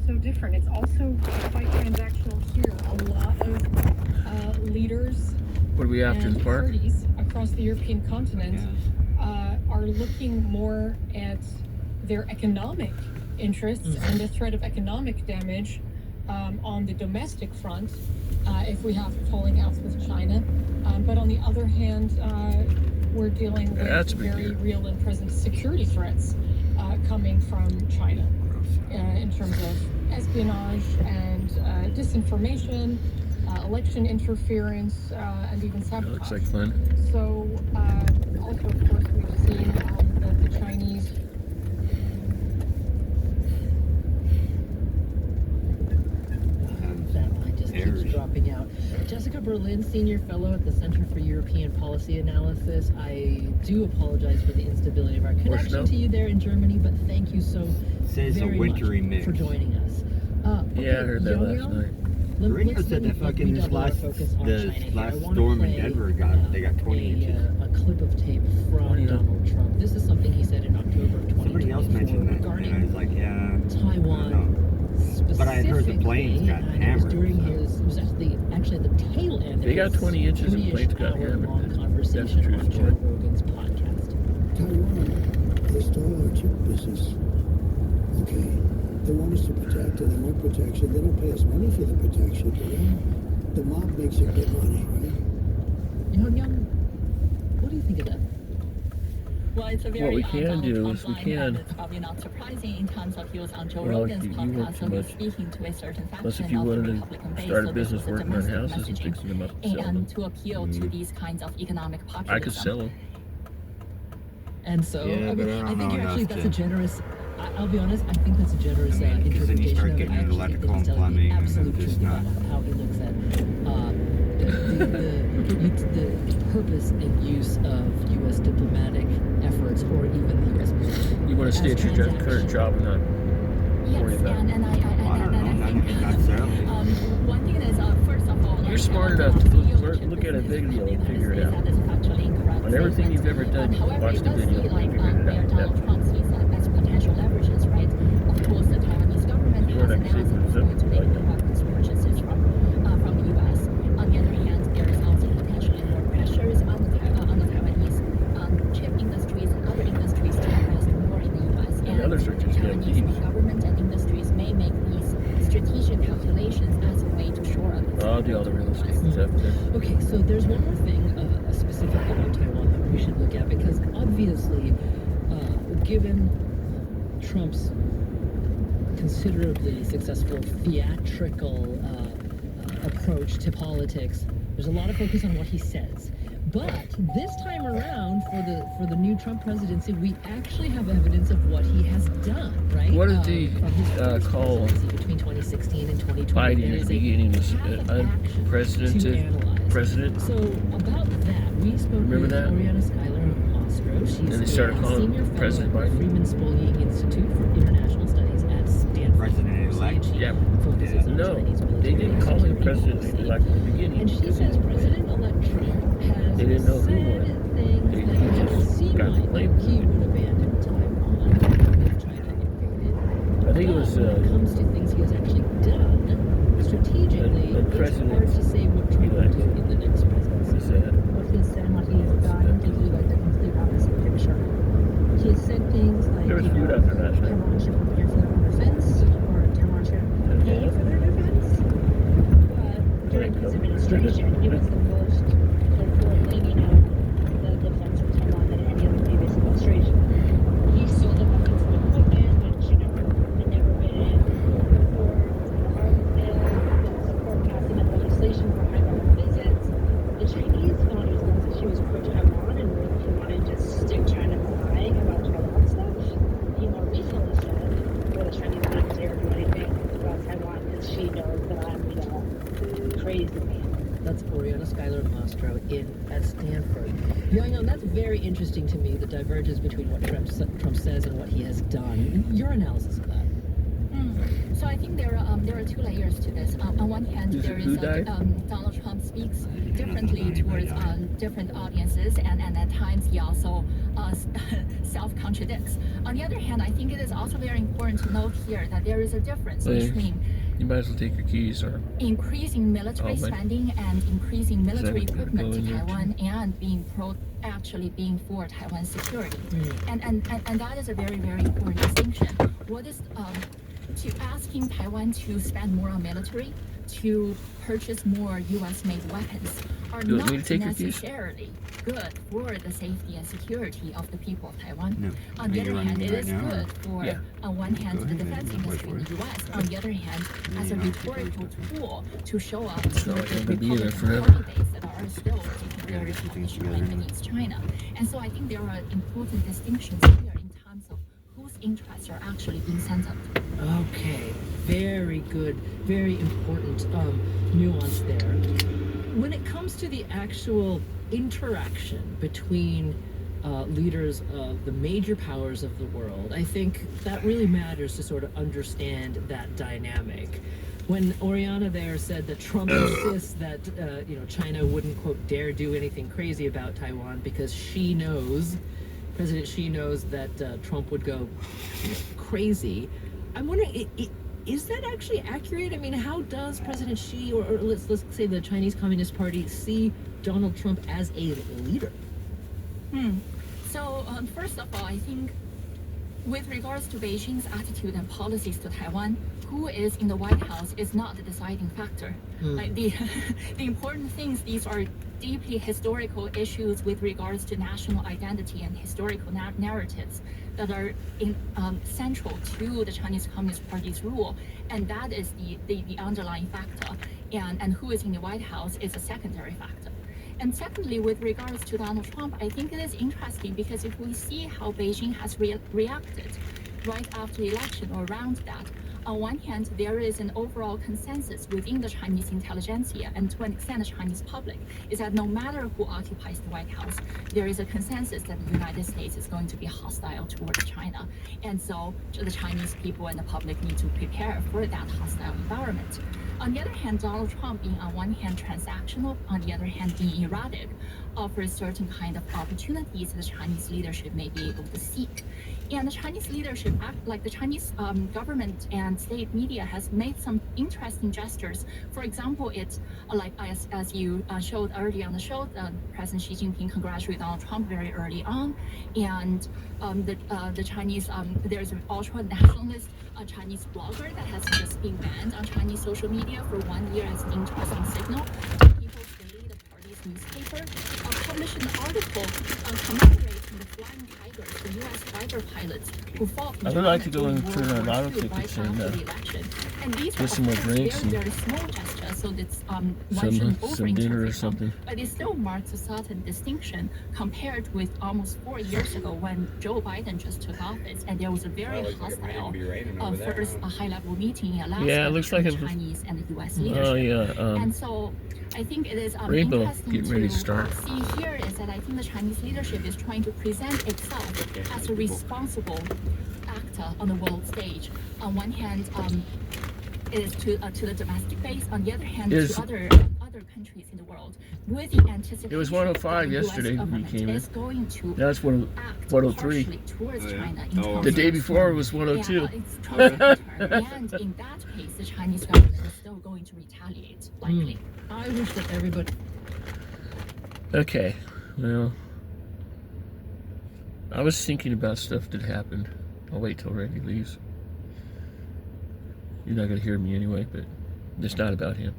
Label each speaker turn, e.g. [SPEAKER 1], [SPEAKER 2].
[SPEAKER 1] so different. It's also quite transactional here. A lot of leaders
[SPEAKER 2] What are we after,
[SPEAKER 1] and
[SPEAKER 2] the park?
[SPEAKER 1] parties across the European continent are looking more at their economic interests and the threat of economic damage on the domestic front if we have falling outs with China. But on the other hand, we're dealing with very real and present security threats coming from China in terms of espionage and disinformation, election interference, and even sabotage.
[SPEAKER 2] That looks like fun.
[SPEAKER 1] So, also, of course, we've seen that the Chinese
[SPEAKER 3] that line just keeps dropping out. Jessica Berlin, Senior Fellow at the Center for European Policy Analysis. I do apologize for the instability of our connection to you there in Germany, but thank you so very much for joining us.
[SPEAKER 2] Yeah, I heard that last night.
[SPEAKER 4] The radio said that fucking this last storm in Denver they got 20 inches.
[SPEAKER 3] A clip of tape from Donald Trump. This is something he said in October of 2024.
[SPEAKER 4] Somebody else mentioned that, and I was like, yeah,
[SPEAKER 3] Taiwan.
[SPEAKER 4] But I had heard the planes got hammered.
[SPEAKER 3] During his, it was actually at the tail end.
[SPEAKER 2] They got 20 inches and planes got hammered.
[SPEAKER 3] That's a true story. Joe Rogan's podcast.
[SPEAKER 5] Taiwan, they stole our chip business. Okay, they want us to protect, and they want protection. They don't pay us money for the protection, you know? The mob makes it good money, right?
[SPEAKER 3] Young, what do you think of that?
[SPEAKER 6] Well, it's a very
[SPEAKER 2] what we can do is we can.
[SPEAKER 6] It's probably not surprising in terms of he was on Joe Rogan's podcast, so he's speaking to a certain faction of the Republican base.
[SPEAKER 2] Start a business working on houses and fixing them up
[SPEAKER 6] and to appeal to these kinds of economic populism.
[SPEAKER 2] I could sell them.
[SPEAKER 3] And so, I think actually that's a generous. I'll be honest. I think that's a generous interpretation.
[SPEAKER 4] Then you start getting into electrical and plumbing, and then just not.
[SPEAKER 3] How he looks at the purpose and use of U.S. diplomatic efforts, or even the U.S. military.
[SPEAKER 2] You want to stay at your current job and not worry about it.
[SPEAKER 6] And I think one thing is, first of all,
[SPEAKER 2] you're smart enough to look at a video and figure it out. On everything you've ever done, watch the video and figure it out.
[SPEAKER 6] Donald Trump sees that as potential leverages, right? Of course, the Taiwanese government has announced that it's going to make more weapons purchases from the U.S. On the other hand, there is also potentially more pressures on the Taiwanese chip industries and other industries to invest more in the U.S. And
[SPEAKER 2] others are just
[SPEAKER 6] Taiwanese government and industries may make these strategic calculations as a way to shore up.
[SPEAKER 2] I'll do all the real estate stuff.
[SPEAKER 3] Okay, so there's one more thing specifically about Taiwan that we should look at, because obviously, given Trump's considerably successful theatrical approach to politics, there's a lot of focus on what he says. But this time around, for the new Trump presidency, we actually have evidence of what he has done, right?
[SPEAKER 2] What did he call
[SPEAKER 3] between 2016 and 2020?
[SPEAKER 2] Biden at the beginning was unprecedented president?
[SPEAKER 3] So about that, we spoke with Oriana Schuyler of Mostro. She's
[SPEAKER 2] and they started calling
[SPEAKER 3] senior fellow
[SPEAKER 2] President
[SPEAKER 3] at the
[SPEAKER 2] Biden.
[SPEAKER 3] Freeman Spolling Institute for International Studies at Stanford.
[SPEAKER 4] President-elect?
[SPEAKER 2] Yeah.
[SPEAKER 3] No,
[SPEAKER 2] they didn't call him president-elect at the beginning.
[SPEAKER 3] And she says President-elect Trump has
[SPEAKER 2] they didn't know who won.
[SPEAKER 3] things that just seem like he would abandon Taiwan if China invaded.
[SPEAKER 2] I think it was.
[SPEAKER 3] When it comes to things he has actually done strategically, it's hard to say what Trump will do in the next presidency.
[SPEAKER 1] What he said and what he has done gives you like the complete opposite picture. He has said things like Taiwan should prepare for their own defense, or Taiwan should pay for their defense. But during his administration, he was the most forward-leaning on the defense of Taiwan than any other previous administration. He sold them weapons and equipment, which had never been before. Support passing of legislation for high-level visits. The Chinese thought it was because she was pro-Taiwan and he wanted to stick China lying about Taiwan stuff. He more recently said, well, the Chinese wouldn't dare do anything about Taiwan because she knows that I'm the crazy man.
[SPEAKER 3] That's Oriana Schuyler of Mostro at Stanford. Yang, that's very interesting to me, the divergence between what Trump says and what he has done. Your analysis of that.
[SPEAKER 6] So I think there are two layers to this. On one hand, there is Donald Trump speaks differently towards different audiences, and at times he also self-contradicts. On the other hand, I think it is also very important to note here that there is a difference between
[SPEAKER 2] you might as well take your keys or
[SPEAKER 6] increasing military spending and increasing military equipment to Taiwan and actually being for Taiwan's security. And that is a very, very important distinction. What is to asking Taiwan to spend more on military, to purchase more U.S.-made weapons are not necessarily good for the safety and security of the people of Taiwan.
[SPEAKER 4] No.
[SPEAKER 6] On the other hand, it is good for, on one hand, the defense industry in the U.S. On the other hand, as a rhetorical tool to show up to the Republican Party base that are still taking very strong against China. And so I think there are important distinctions here in terms of whose interests are actually being sent up.
[SPEAKER 3] Okay, very good, very important nuance there. When it comes to the actual interaction between leaders of the major powers of the world, I think that really matters to sort of understand that dynamic. When Oriana there said that Trump insists that China wouldn't, quote, dare do anything crazy about Taiwan because President Xi knows that Trump would go crazy. I'm wondering, is that actually accurate? I mean, how does President Xi, or let's say the Chinese Communist Party, see Donald Trump as a leader?
[SPEAKER 6] So, first of all, I think with regards to Beijing's attitude and policies to Taiwan, who is in the White House is not the deciding factor. Like the important things, these are deeply historical issues with regards to national identity and historical narratives that are central to the Chinese Communist Party's rule, and that is the underlying factor. And who is in the White House is a secondary factor. And secondly, with regards to Donald Trump, I think it is interesting because if we see how Beijing has reacted right after the election or around that, on one hand, there is an overall consensus within the Chinese intelligentsia and to an extent the Chinese public is that no matter who occupies the White House, there is a consensus that the United States is going to be hostile towards China. And so the Chinese people and the public need to prepare for that hostile environment. On the other hand, Donald Trump being on one hand transactional, on the other hand being erratic, offers certain kind of opportunities the Chinese leadership may be able to seek. And the Chinese leadership, like the Chinese government and state media, has made some interesting gestures. For example, it's like as you showed earlier on the show, President Xi Jinping congratulated Donald Trump very early on, and the Chinese there's an ultra nationalist Chinese blogger that has just been banned on Chinese social media for 1 year as an interesting signal. People's Daily, the party's newspaper, published an article commemorating the flying tigers, the U.S. fighter pilots who fought in
[SPEAKER 2] I would like to go and turn on lotto tickets and get some more drinks and
[SPEAKER 6] very small gesture, so that's one shouldn't
[SPEAKER 2] some dinner or something.
[SPEAKER 6] But it still marks a certain distinction compared with almost 4 years ago when Joe Biden just took office and there was a very hostile first high-level meeting in Alaska
[SPEAKER 2] it looks like
[SPEAKER 6] between Chinese and the U.S. leadership.
[SPEAKER 2] And
[SPEAKER 6] so I think it is
[SPEAKER 2] Rainbow
[SPEAKER 6] interesting
[SPEAKER 2] getting ready to start.
[SPEAKER 6] see here is that I think the Chinese leadership is trying to present itself as a responsible actor on the world stage. On one hand, it is to the domestic base. On the other hand, to other countries in the world, with the anticipation
[SPEAKER 2] it was 105 yesterday when we came in.
[SPEAKER 6] Going to
[SPEAKER 2] now it's 103.
[SPEAKER 6] Towards China
[SPEAKER 2] The day before it was 102.
[SPEAKER 6] It's totally and in that case, the Chinese government is still going to retaliate, likely.
[SPEAKER 3] I wish that everybody...
[SPEAKER 2] Okay, well, I was thinking about stuff that happened. I'll wait till Randy leaves. You're not going to hear me anyway, but it's not about him.